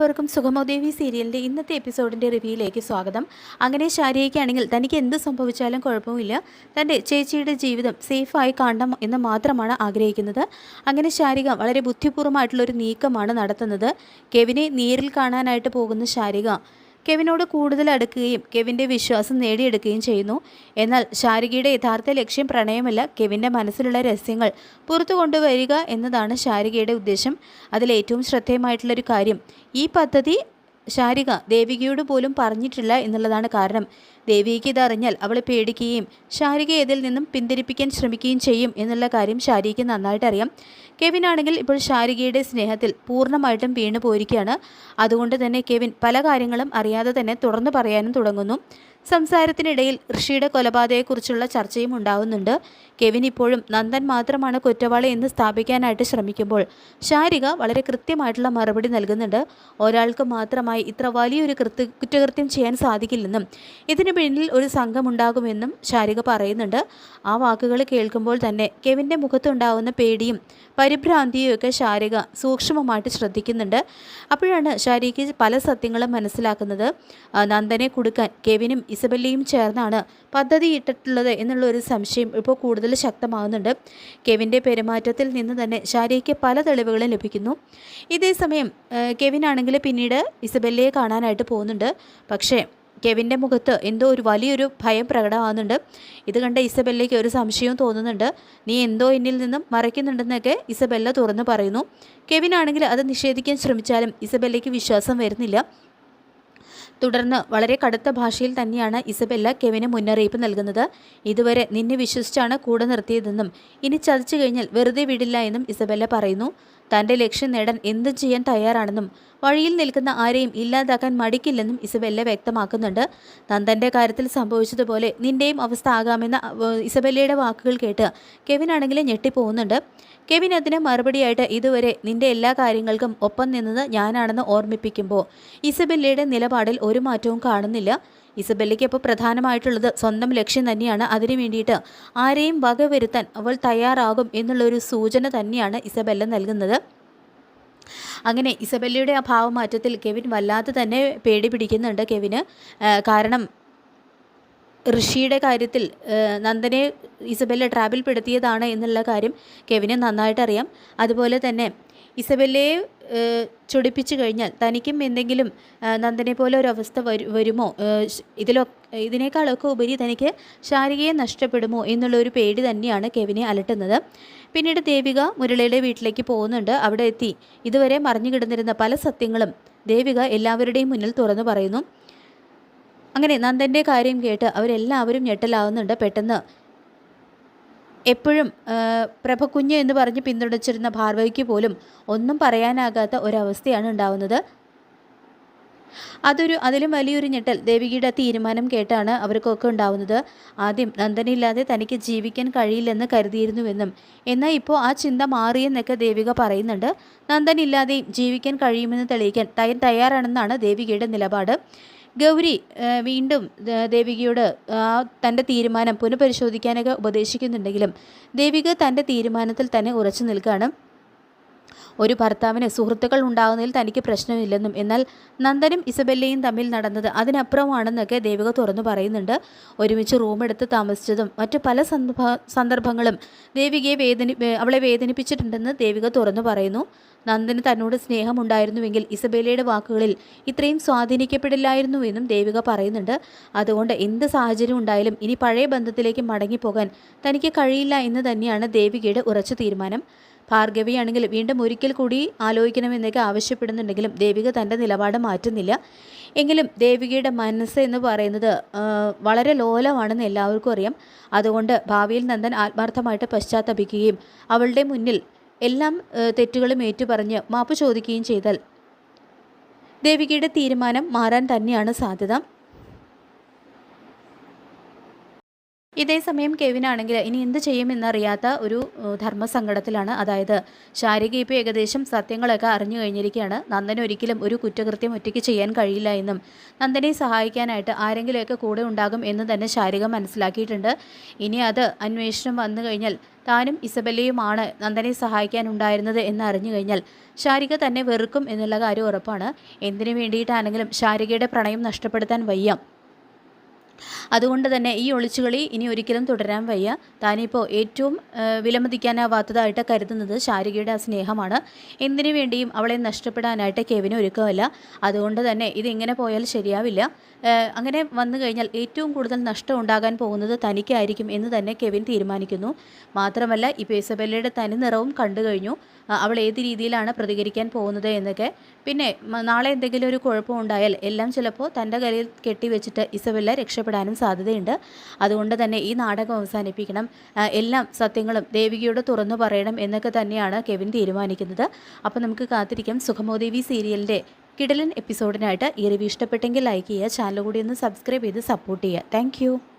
എല്ലാവർക്കും സുഗമോദേവി സീരിയലിൻ്റെ ഇന്നത്തെ എപ്പിസോഡിൻ്റെ റിവ്യൂയിലേക്ക് സ്വാഗതം. അങ്ങനെ ശാരികയ്ക്കാണെങ്കിൽ തനിക്ക് എന്ത് സംഭവിച്ചാലും കുഴപ്പമില്ല, തൻ്റെ ചേച്ചിയുടെ ജീവിതം സേഫായി കാണണം എന്ന് മാത്രമാണ് ആഗ്രഹിക്കുന്നത്. അങ്ങനെ ശാരിക വളരെ ബുദ്ധിപൂർവ്വമായിട്ടുള്ളൊരു നീക്കമാണ് നടത്തുന്നത്. കെവിനെ നേരിൽ കാണാനായിട്ട് പോകുന്ന ശാരിക കെവിനോട് കൂടുതൽ അടുക്കുകയും കെവിൻ്റെ വിശ്വാസം നേടിയെടുക്കുകയും ചെയ്യുന്നു. എന്നാൽ ശാരികയുടെ യഥാർത്ഥ ലക്ഷ്യം പ്രണയമല്ല, കെവിൻ്റെ മനസ്സിലുള്ള രഹസ്യങ്ങൾ പുറത്തു കൊണ്ടുവരിക എന്നതാണ് ശാരികയുടെ ഉദ്ദേശം. അതിലേറ്റവും ശ്രദ്ധേയമായിട്ടുള്ളൊരു കാര്യം, ഈ പദ്ധതി ശാരിക ദേവികയോട് പോലും പറഞ്ഞിട്ടില്ല എന്നുള്ളതാണ്. കാരണം ദേവികയ്ക്ക് ഇതറിഞ്ഞാൽ അവളെ പേടിക്കുകയും ശാരികയെ ഇതിൽ നിന്നും പിന്തിരിപ്പിക്കാൻ ശ്രമിക്കുകയും ചെയ്യും എന്നുള്ള കാര്യം ശാരികയ്ക്ക് നന്നായിട്ട് അറിയാം. കെവിനാണെങ്കിൽ ഇപ്പോൾ ശാരികയുടെ സ്നേഹത്തിൽ പൂർണ്ണമായിട്ടും വീണു പോയിരിക്കുകയാണ്. അതുകൊണ്ട് തന്നെ കെവിൻ പല കാര്യങ്ങളും അറിയാതെ തന്നെ തുറന്നു പറയാനും തുടങ്ങുന്നു. സംസാരത്തിനിടയിൽ ഋഷിയുടെ കൊലപാതകയെക്കുറിച്ചുള്ള ചർച്ചയും ഉണ്ടാവുന്നുണ്ട്. കെവിൻ ഇപ്പോഴും നന്ദൻ മാത്രമാണ് കുറ്റവാളി എന്ന് സ്ഥാപിക്കാനായിട്ട് ശ്രമിക്കുമ്പോൾ ശാരിക വളരെ കൃത്യമായിട്ടുള്ള മറുപടി നൽകുന്നുണ്ട്. ഒരാൾക്ക് മാത്രമായി ഇത്ര വലിയൊരു കുറ്റകൃത്യം ചെയ്യാൻ സാധിക്കില്ലെന്നും ഇതിന് പിന്നിൽ ഒരു സംഘം ഉണ്ടാകുമെന്നും ശാരിക പറയുന്നുണ്ട്. ആ വാക്കുകൾ കേൾക്കുമ്പോൾ തന്നെ കെവിൻ്റെ മുഖത്തുണ്ടാകുന്ന പേടിയും പരിഭ്രാന്തിയും ഒക്കെ ശാരിക സൂക്ഷ്മമായിട്ട് ശ്രദ്ധിക്കുന്നുണ്ട്. അപ്പോഴാണ് ശാരികയ്ക്ക് പല സത്യങ്ങളും മനസ്സിലാക്കുന്നത്. നന്ദനെ കൊടുക്കാൻ കെവിനും ഇസബെല്ലയും ചേർന്നാണ് പദ്ധതിയിട്ടിട്ടുള്ളത് എന്നുള്ളൊരു സംശയം ഇപ്പോൾ കൂടുതൽ ശക്തമാകുന്നുണ്ട്. കെവിൻ്റെ പെരുമാറ്റത്തിൽ നിന്ന് തന്നെ ശാരികയ്ക്ക് പല തെളിവുകളും ലഭിക്കുന്നു. ഇതേസമയം കെവിനാണെങ്കിൽ പിന്നീട് ഇസബെല്ലയെ കാണാനായിട്ട് പോകുന്നുണ്ട്. പക്ഷേ കെവിൻ്റെ മുഖത്ത് എന്തോ ഒരു വലിയൊരു ഭയം പ്രകടമാകുന്നുണ്ട്. ഇത് കണ്ട ഇസബെല്ലയ്ക്ക് ഒരു സംശയവും തോന്നുന്നുണ്ട്. നീ എന്തോ എന്നിൽ നിന്നും മറയ്ക്കുന്നുണ്ടെന്നൊക്കെ ഇസബെല്ല തുറന്നു പറയുന്നു. കെവിനാണെങ്കിൽ അത് നിഷേധിക്കാൻ ശ്രമിച്ചാലും ഇസബെല്ലയ്ക്ക് വിശ്വാസം വരുന്നില്ല. തുടർന്ന് വളരെ കടുത്ത ഭാഷയിൽ തന്നെയാണ് ഇസബെല്ല കെവിന് മുന്നറിയിപ്പ് നൽകുന്നത്. ഇതുവരെ നിന്നെ വിശ്വസിച്ചാണ് കൂടെ നിർത്തിയതെന്നും ഇനി ചതിച്ചു കഴിഞ്ഞാൽ വെറുതെ വിടില്ല എന്നും ഇസബെല്ല പറയുന്നു. തൻ്റെ ലക്ഷ്യം നേടാൻ എന്തും ചെയ്യാൻ തയ്യാറാണെന്നും വഴിയിൽ നിൽക്കുന്ന ആരെയും ഇല്ലാതാക്കാൻ മടിക്കില്ലെന്നും ഇസബെല്ല വ്യക്തമാക്കുന്നുണ്ട്. നന്ദൻ്റെ കാര്യത്തിൽ സംഭവിച്ചതുപോലെ നിൻ്റെയും അവസ്ഥ ആകാമെന്ന ഇസബെല്ലയുടെ വാക്കുകൾ കേട്ട് കെവിനാണെങ്കിലും ഞെട്ടിപ്പോകുന്നുണ്ട്. കെവിൻ അതിന് മറുപടിയായിട്ട് ഇതുവരെ നിൻ്റെ എല്ലാ കാര്യങ്ങൾക്കും ഒപ്പം നിന്നത് ഞാനാണെന്ന് ഓർമ്മിപ്പിക്കുമ്പോൾ ഇസബെല്ലയുടെ നിലപാടിൽ ഒരു മാറ്റവും കാണുന്നില്ല. ഇസബെല്ലയ്ക്ക് ഇപ്പോൾ പ്രധാനമായിട്ടുള്ളത് സ്വന്തം ലക്ഷ്യം തന്നെയാണ്. അതിനു വേണ്ടിയിട്ട് ആരെയും വകവരുത്താൻ അവൾ തയ്യാറാകും എന്നുള്ളൊരു സൂചന തന്നെയാണ് ഇസബെല്ല നൽകുന്നത്. അങ്ങനെ ഇസബെല്ലയുടെ ആ ഭാവമാറ്റത്തിൽ കെവിൻ വല്ലാതെ തന്നെ പേടി പിടിക്കുന്നുണ്ട് കെവിന്. കാരണം ഋഷിയുടെ കാര്യത്തിൽ നന്ദനെ ഇസബെല്ല ട്രാപ്പിൽപ്പെടുത്തിയതാണ് എന്നുള്ള കാര്യം കെവിന് നന്നായിട്ട് അറിയാം. അതുപോലെ തന്നെ ഇസബെല്ലയെ ചൊടിപ്പിച്ചു കഴിഞ്ഞാൽ തനിക്കും എന്തെങ്കിലും നന്ദനെ പോലെ ഒരവസ്ഥ വരുമോ, ഇതിനേക്കാളൊക്കെ ഉപരി തനിക്ക് ശാരികയെ നഷ്ടപ്പെടുമോ എന്നുള്ളൊരു പേടി തന്നെയാണ് കെവിനെ അലട്ടുന്നത്. പിന്നീട് ദേവിക മുരളിയുടെ വീട്ടിലേക്ക് പോകുന്നുണ്ട്. അവിടെ എത്തി ഇതുവരെ മറിഞ്ഞു കിടന്നിരുന്ന പല സത്യങ്ങളും ദേവിക എല്ലാവരുടെയും മുന്നിൽ തുറന്നു പറയുന്നു. അങ്ങനെ നന്ദൻ്റെ കാര്യം കേട്ട് അവരെല്ലാവരും ഞെട്ടലാവുന്നുണ്ട്. പെട്ടെന്ന് എപ്പോഴും പ്രഭകുഞ്ഞ് എന്ന് പറഞ്ഞ് പിന്തുണച്ചിരുന്ന ഭാർഗവിക്ക് പോലും ഒന്നും പറയാനാകാത്ത ഒരവസ്ഥയാണ് ഉണ്ടാവുന്നത്. അതിലും വലിയൊരു ഞെട്ടൽ ദേവികയുടെ തീരുമാനം കേട്ടാണ് അവർക്കൊക്കെ ഉണ്ടാവുന്നത്. ആദ്യം നന്ദനില്ലാതെ തനിക്ക് ജീവിക്കാൻ കഴിയില്ലെന്ന് കരുതിയിരുന്നുവെന്നും എന്നാൽ ഇപ്പോൾ ആ ചിന്ത മാറിയെന്നൊക്കെ ദേവിക പറയുന്നുണ്ട്. നന്ദനില്ലാതെയും ജീവിക്കാൻ കഴിയുമെന്ന് തെളിയിക്കാൻ തയ്യാറാണെന്നാണ് ദേവികയുടെ നിലപാട്. ഗൗരി വീണ്ടും ദേവികയോട് തൻ്റെ തീരുമാനം പുനഃപരിശോധിക്കാനൊക്കെ ഉപദേശിക്കുന്നുണ്ടെങ്കിലും ദേവിക തൻ്റെ തീരുമാനത്തിൽ തന്നെ ഉറച്ചു നിൽക്കുകയാണ്. ഒരു ഭർത്താവിന് സുഹൃത്തുക്കൾ ഉണ്ടാകുന്നതിൽ തനിക്ക് പ്രശ്നമില്ലെന്നും എന്നാൽ നന്ദനും ഇസബെല്ലയും തമ്മിൽ നടന്നത് അതിനപ്പുറമാണെന്നൊക്കെ ദേവിക തുറന്നു പറയുന്നുണ്ട്. ഒരുമിച്ച് റൂമെടുത്ത് താമസിച്ചതും മറ്റു പല സന്ദർഭങ്ങളും അവളെ വേദനിപ്പിച്ചിട്ടുണ്ടെന്ന് ദേവിക തുറന്നു പറയുന്നു. നന്ദന് തന്നോട് സ്നേഹമുണ്ടായിരുന്നുവെങ്കിൽ ഇസബെല്ലയുടെ വാക്കുകളിൽ ഇത്രയും സ്വാധീനിക്കപ്പെടില്ലായിരുന്നുവെന്നും ദേവിക പറയുന്നുണ്ട്. അതുകൊണ്ട് എന്ത് സാഹചര്യം ഉണ്ടായാലും ഇനി പഴയ ബന്ധത്തിലേക്ക് മടങ്ങിപ്പോകാൻ തനിക്ക് കഴിയില്ല എന്ന് തന്നെയാണ് ദേവികയുടെ ഉറച്ച തീരുമാനം. ഭാർഗവിയാണെങ്കിൽ വീണ്ടും ഒരിക്കൽ കൂടി ആലോചിക്കണമെന്നൊക്കെ ആവശ്യപ്പെടുന്നുണ്ടെങ്കിലും ദേവിക തൻ്റെ നിലപാട് മാറ്റുന്നില്ല. എങ്കിലും ദേവികയുടെ മനസ്സ് എന്ന് പറയുന്നത് വളരെ ലോലമാണെന്ന് എല്ലാവർക്കും അറിയാം. അതുകൊണ്ട് ഭാവിയിൽ നന്ദൻ ആത്മാർത്ഥമായിട്ട് പശ്ചാത്തപിക്കുകയും അവളുടെ മുന്നിൽ എല്ലാം തെറ്റുകളും ഏറ്റുപറഞ്ഞ് മാപ്പ് ചോദിക്കുകയും ചെയ്താൽ ദേവികയുടെ തീരുമാനം മാറാൻ തന്നെയാണ് സാധ്യത. ഇതേസമയം കെവിനാണെങ്കിൽ ഇനി എന്ത് ചെയ്യുമെന്നറിയാത്ത ഒരു ധർമ്മസങ്കടത്തിലാണ്. അതായത് ശാരിക ഇപ്പോൾ ഏകദേശം സത്യങ്ങളൊക്കെ അറിഞ്ഞു കഴിഞ്ഞിരിക്കുകയാണ്. നന്ദന് ഒരിക്കലും ഒരു കുറ്റകൃത്യം ഒറ്റയ്ക്ക് ചെയ്യാൻ കഴിയില്ല എന്നും നന്ദനെ സഹായിക്കാനായിട്ട് ആരെങ്കിലുമൊക്കെ കൂടെ ഉണ്ടാകും എന്ന് തന്നെ ശാരിക മനസ്സിലാക്കിയിട്ടുണ്ട്. ഇനി അത് അന്വേഷണം വന്നു കഴിഞ്ഞാൽ താനും ഇസബെല്ലയുമാണ് നന്ദനെ സഹായിക്കാനുണ്ടായിരുന്നത് എന്നറിഞ്ഞു കഴിഞ്ഞാൽ ശാരിക തന്നെ വെറുക്കും എന്നുള്ള കാര്യം ഉറപ്പാണ്. എന്തിനു വേണ്ടിയിട്ടാണെങ്കിലും ശാരികയുടെ പ്രണയം നഷ്ടപ്പെടുത്താൻ വയ്യ. അതുകൊണ്ട് തന്നെ ഈ ഒളിച്ചുകളി ഇനി ഒരിക്കലും തുടരാൻ വയ്യ. താനിപ്പോൾ ഏറ്റവും വിലമതിക്കാനാവാത്തതായിട്ട് കരുതുന്നത് ശാരികയുടെ ആ സ്നേഹമാണ്. എന്തിനു വേണ്ടിയും അവളെ നഷ്ടപ്പെടാനായിട്ട് കെവിന് ഒരുക്കമല്ല. അതുകൊണ്ട് തന്നെ ഇതിങ്ങനെ പോയാൽ ശരിയാവില്ല. അങ്ങനെ വന്നു കഴിഞ്ഞാൽ ഏറ്റവും കൂടുതൽ നഷ്ടം ഉണ്ടാകാൻ പോകുന്നത് തനിക്കായിരിക്കും എന്ന് തന്നെ കെവിൻ തീരുമാനിക്കുന്നു. മാത്രമല്ല ഇപ്പോൾ ഇസബെല്ലയുടെ തനി നിറവും കണ്ടു കഴിഞ്ഞു. അവൾ ഏത് രീതിയിലാണ് പ്രതികരിക്കാൻ പോകുന്നത് എന്നൊക്കെ. പിന്നെ നാളെ എന്തെങ്കിലും ഒരു കുഴപ്പമുണ്ടായാൽ എല്ലാം ചിലപ്പോൾ തൻ്റെ കയ്യിൽ കെട്ടിവെച്ചിട്ട് ഇസബെല്ല രക്ഷപ്പെടാനും സാധ്യതയുണ്ട്. അതുകൊണ്ട് തന്നെ ഈ നാടകം അവസാനിപ്പിക്കണം, എല്ലാം സത്യങ്ങളും ദേവികയോട് തുറന്നു പറയണം എന്നൊക്കെ തന്നെയാണ് കെവിൻ തീരുമാനിക്കുന്നത്. അപ്പോൾ നമുക്ക് കാത്തിരിക്കാം സുഖമോദേവി സീരിയലിൻ്റെ കിടിലൻ എപ്പിസോഡിനായിട്ട്. ഈ റിവ്യൂ ഇഷ്ടപ്പെട്ടെങ്കിൽ ലൈക്ക് ചെയ്യുക, ചാനൽ കൂടി ഒന്ന് സബ്സ്ക്രൈബ് ചെയ്ത് സപ്പോർട്ട് ചെയ്യുക. താങ്ക്